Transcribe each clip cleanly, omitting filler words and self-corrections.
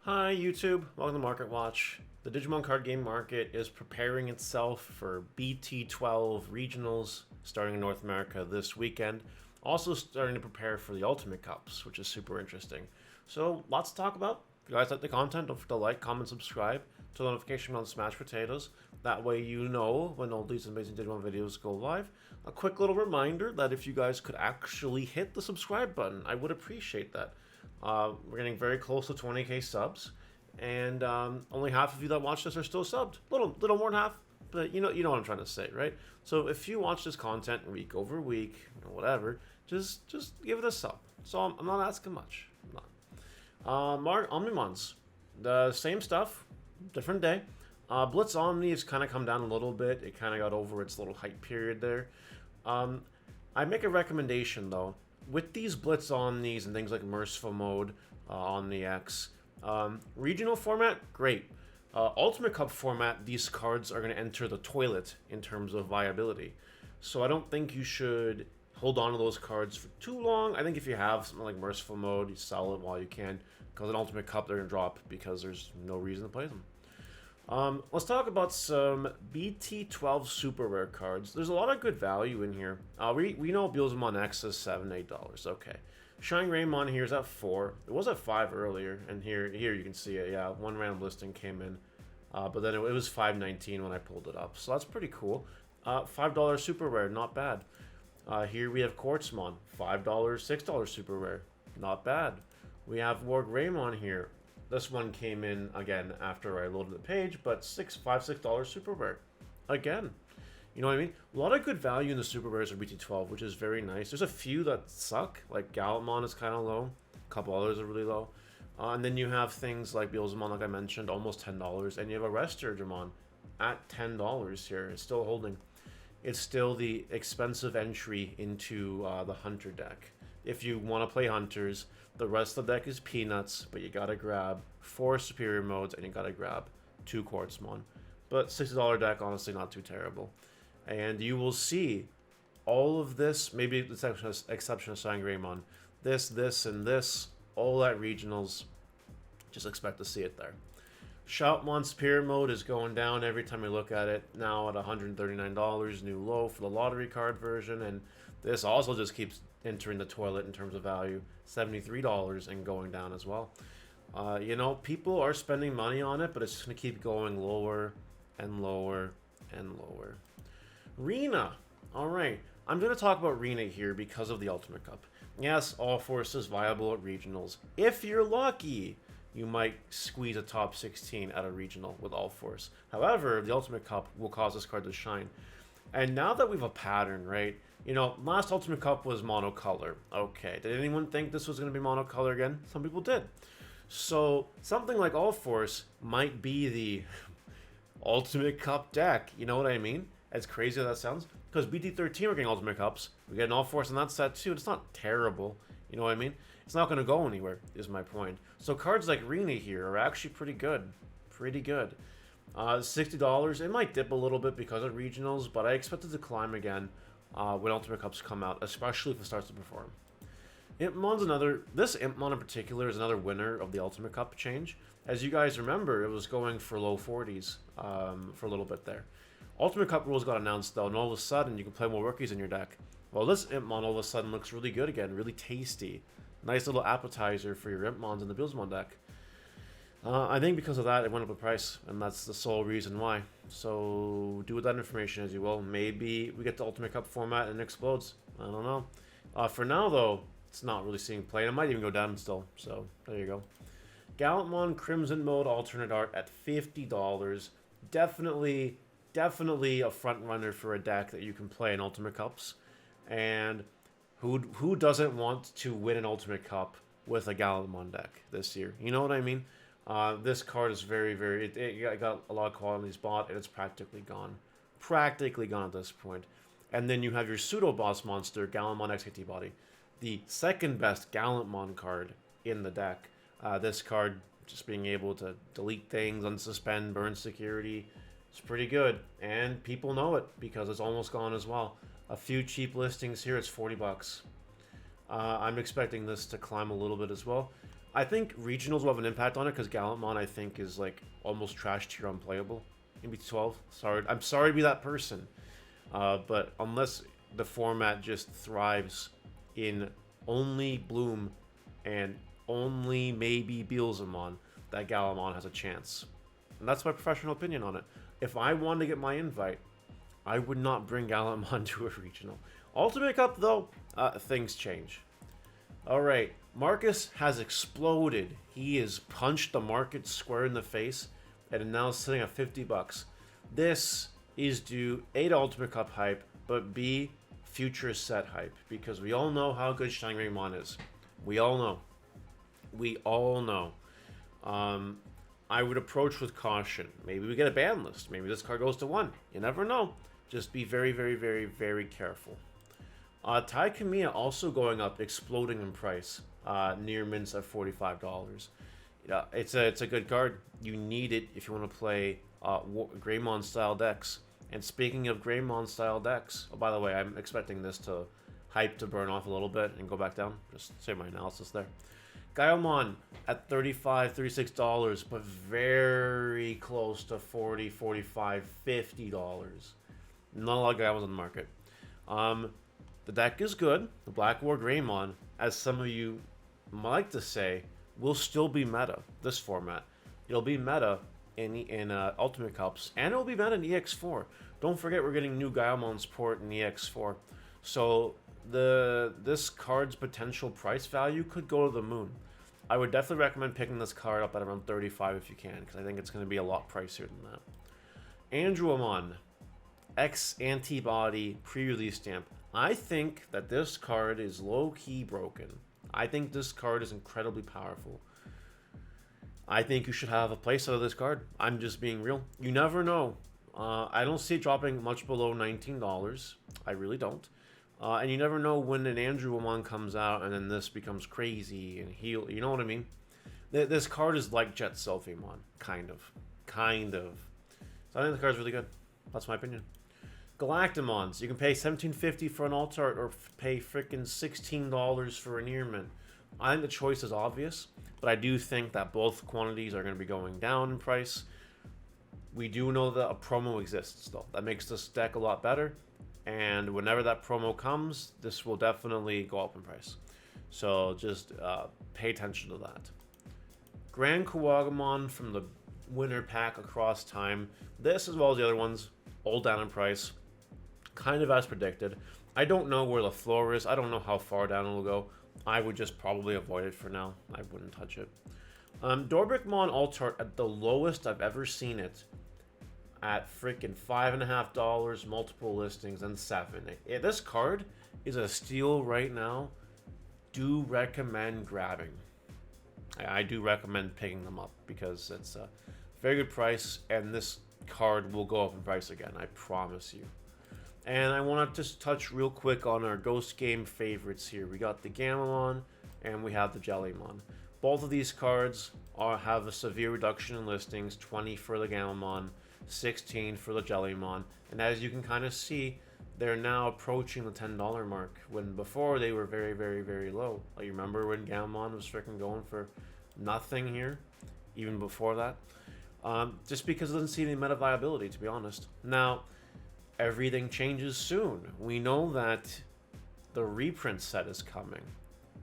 Hi YouTube, welcome to Market Watch. The Digimon card game market is preparing itself for BT12 regionals starting in North America this weekend. Also starting to prepare for the Ultimate Cups, which is super interesting. So lots to talk about. If you guys like the content, don't forget to like, comment, subscribe to the notification on Smash Potatoes. That way you know when all these amazing Digimon videos go live. A quick little reminder that if you guys could actually hit the subscribe button, I would appreciate that. We're getting very close to 20k subs, and only half of you that watch this are still subbed. Little more than half, but you know what I'm trying to say, right? So if you watch this content week over week, or whatever, just give it a sub. So I'm not asking much. I'm not. Omnimons, the same stuff, different day. Blitz Omni has kind of come down a little bit. It kind of got over its little hype period there. I make a recommendation though. With these Blitz Omnis and things like Merciful Mode on the X, regional format, great. Ultimate Cup format, these cards are going to enter the toilet in terms of viability. So I don't think you should hold on to those cards for too long. I think if you have something like Merciful Mode, you sell it while you can, because in Ultimate Cup they're going to drop because there's no reason to play them. Let's talk about some BT12 super rare cards. There's a lot of good value in here. We know Gallum X is $7, $8. Okay. Shine Raymon here is at 4. It was at 5 earlier, and here you can see it. Yeah, one random listing came in, but then it was $5.19 when I pulled it up. So that's pretty cool. $5 super rare, not bad. Here we have Quartzmon, $5, $6 super rare, not bad. We have Warg Raymon here. This one came in again after I loaded the page, but $6 super rare. Again, you know what I mean? A lot of good value in the super rares of BT12, which is very nice. There's a few that suck, like Gallum is kind of low. A couple others are really low. And then you have things like Beelzemon, like I mentioned, almost $10. And you have a Resturgemon at $10 here. It's still holding. It's still the expensive entry into the Hunter deck. If you want to play Hunters, the rest of the deck is peanuts, but you gotta grab 4 superior modes and you gotta grab 2 Quartzmon. But $60 deck, honestly, not too terrible. And you will see all of this, maybe the exception of Sangreymon, this, and this, all at regionals. Just expect to see it there. Shoutmon Superior Mode is going down every time we look at it, now at $139, new low for the lottery card version, and this also just keeps entering the toilet in terms of value, $73 and going down as well. You know, people are spending money on it, but it's just going to keep going lower and lower and lower. Rena. Alright, I'm going to talk about Rena here because of the Ultimate Cup. Yes, All Force is viable at regionals. If you're lucky, you might squeeze a top 16 at a regional with All Force. However, the Ultimate Cup will cause this card to shine. And now that we have a pattern, right? You know, last Ultimate Cup was monocolor. Okay, did anyone think this was going to be monocolor again? Some people did. So, something like All Force might be the Ultimate Cup deck. You know what I mean? As crazy as that sounds. Because BT13 we're getting Ultimate Cups. We get an All Force in that set too. It's not terrible. You know what I mean? It's not going to go anywhere, is my point. So cards like Rena here are actually pretty good. Pretty good. $60, it might dip a little bit because of regionals, but I expect it to climb again when Ultimate Cups come out, especially if it starts to perform. Impmon's another, this Impmon in particular is another winner of the Ultimate Cup change. As you guys remember, it was going for low 40s for a little bit there. Ultimate Cup rules got announced though, and all of a sudden you can play more rookies in your deck. Well, this Impmon all of a sudden looks really good again, really tasty. Nice little appetizer for your Impmons in the Beelzemon deck. I think because of that, it went up in price, and that's the sole reason why. So, do with that information as you will. Maybe we get the Ultimate Cup format and it explodes. I don't know. For now, though, it's not really seeing play. It might even go down still. So, there you go. Gallumon Crimson Mode alternate art at $50. Definitely a front runner for a deck that you can play in Ultimate Cups. And who doesn't want to win an Ultimate Cup with a Gallumon deck this year? You know what I mean? This card is very, it got a lot of qualities bought, and it's practically gone. Practically gone at this point. And then you have your pseudo-boss monster, Gallumon XKT Body. The second best Gallumon card in the deck. This card, just being able to delete things, unsuspend, burn security, it's pretty good. And people know it, because it's almost gone as well. A few cheap listings here, it's $40. I'm expecting this to climb a little bit as well. I think regionals will have an impact on it because Gallamon, I think, is like almost trash tier unplayable in BT12. Sorry, I'm sorry to be that person, but unless the format just thrives in only Bloom and only maybe Beelzemon, that Gallamon has a chance. And that's my professional opinion on it. If I wanted to get my invite, I would not bring Gallum to a regional. Ultimate Cup, though, things change. Alright, Marcus has exploded. He has punched the market square in the face and is now sitting at 50 bucks. This is due A, to Ultimate Cup hype, but B, future set hype. Because we all know how good Shining Greymon is. We all know. We all know. I would approach with caution. Maybe we get a ban list. Maybe this card goes to 1. You never know. Just be very, very, very, very careful. Tai Kamiya also going up, exploding in price. Near mints at $45. Yeah, it's a good card. You need it if you want to play Greymon style decks. And speaking of Greymon style decks, oh, by the way, I'm expecting this to hype to burn off a little bit and go back down. Just say my analysis there. Gallum at $35, $36, but very close to $40, $45, $50. Not a lot of Gallums on the market. The deck is good. The Black War Greymon, as some of you like to say, will still be meta, this format. It'll be meta in Ultimate Cups, and it'll be meta in EX4. Don't forget we're getting new Gallumon support in EX4. So this card's potential price value could go to the moon. I would definitely recommend picking this card up at around 35 if you can, because I think it's going to be a lot pricier than that. Andrewamon, X Antibody pre-release stamp. I think that this card is low-key broken. I think this card is incredibly powerful. I think you should have a playset of this card. I'm just being real. You never know. I don't see it dropping much below $19. I really don't. And you never know when an Andrewamon comes out and then this becomes crazy and heal. You know what I mean? This card is like Jet Selfimon. Kind of. So I think the card's really good. That's my opinion. Galactamons. You can pay $17.50 for an alt art or pay freaking $16 for an Earman. I think the choice is obvious, but I do think that both quantities are going to be going down in price. We do know that a promo exists, though. That makes this deck a lot better, and whenever that promo comes, this will definitely go up in price. So just pay attention to that. Grand Kuwagamon from the winter pack across time. This, as well as the other ones, all down in price. Kind of as predicted. I don't know where the floor is. I don't know how far down it will go. I would just probably avoid it for now. I wouldn't touch it. Dorbrickmon Altart at the lowest I've ever seen it. At freaking $5.50, multiple listings, and $7. This card is a steal right now. Do recommend grabbing. I do recommend picking them up because it's a very good price, and this card will go up in price again. I promise you. And I want to just touch real quick on our Ghost Game favorites here. We got the Gammamon and we have the Jellymon. Both of these cards have a severe reduction in listings, 20 for the Gammamon, 16 for the Jellymon. And as you can kind of see, they're now approaching the $10 mark, when before they were very, very, very low. Like, you remember when Gammamon was freaking going for nothing here, even before that? Just because it doesn't see any meta viability, to be honest. Now, everything changes soon. We know that the reprint set is coming.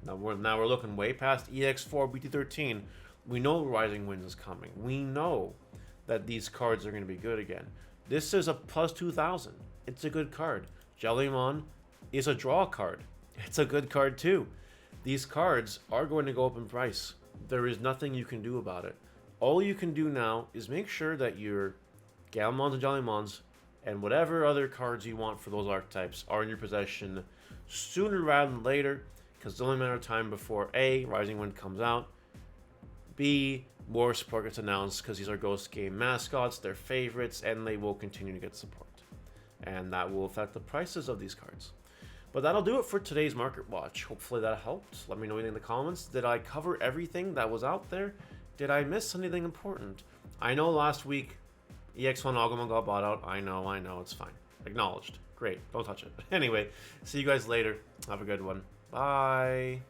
Now we're looking way past EX4 BT13. We know Rising Winds is coming. We know that these cards are going to be good again. This is a plus 2,000. It's a good card. Jellymon is a draw card. It's a good card too. These cards are going to go up in price. There is nothing you can do about it. All you can do now is make sure that your Galmons and Jellymons and whatever other cards you want for those archetypes are in your possession sooner rather than later, because it's only a matter of time before A, Rising Wind comes out, B, more support gets announced, because these are Ghost Game mascots, they're favorites, and they will continue to get support. And that will affect the prices of these cards. But that'll do it for today's Market Watch. Hopefully that helped. Let me know anything in the comments. Did I cover everything that was out there? Did I miss anything important? I know last week EX1 Agumon got bought out. I know, it's fine. Acknowledged. Great, don't touch it. Anyway, see you guys later. Have a good one. Bye.